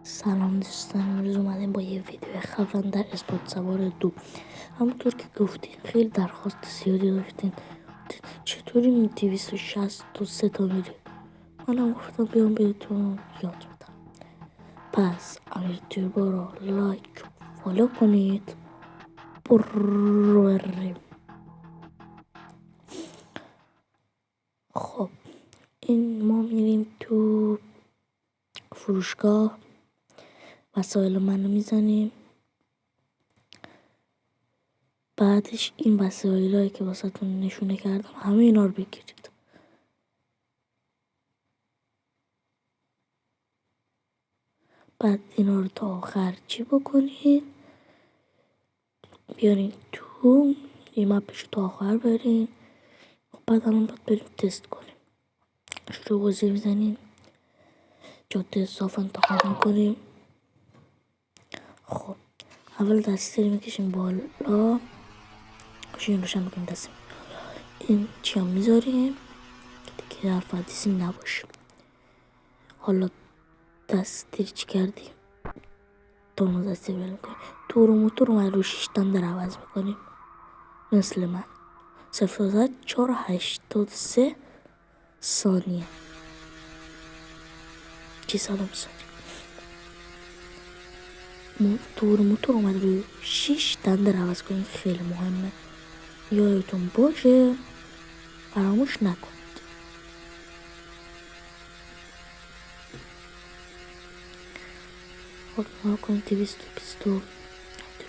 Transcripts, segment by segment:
سلام دوستان، امروز اومدیم با یه ویدیو خفن در اسپورت سوار 2. همونطور که گفتین خیلی درخواست زیادی داشتین چطوری می 263 تا میره. منم گفتم بیام بهتون یاد بدم. پس یوتیوب رو لایک فالو کنید. بریم. خب این ما میریم تو فروشگاه، وسایل منو میزنیم. بعدش این وسایلایی که واسهتون نشونه کردم همه اینا رو بگیرید. بعد اینا رو تا آخر چی بکنید، بیارین تو این مپش تا آخر برین. بعد الان باید بریم تست کنیم. شروع بازی میزنیم، جاده صاف انتخاب میکنیم. خب اول دستی رو میکشیم بالا، گوشی روشن میکنیم. دستی این چی هم میذاریم که حرف حدیثی نباشه. حالا دستی چی کردیم؟ ترمز دستی بریم کنیم. تور و موتور رو من رو 6 در عوض میکنیم مثل من. 0.483 ثانیه چی سلام ثانیه. تور موتور اومد روی 6 در عوض کنیم. خیلی مهمه، یادتون باشه فراموش نکنید. خب ما کنیم 220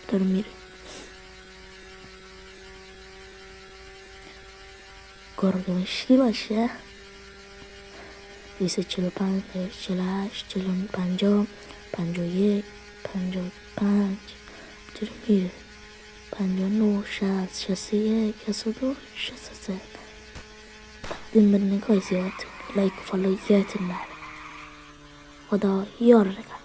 داره میره. گردمشی باشه. 245 48 50 51 55 چرا میره 59 60 61 62 63. تقدیم به نگاه زیاد. لایک و فالو یادتون نره. خدا یار نگهدار.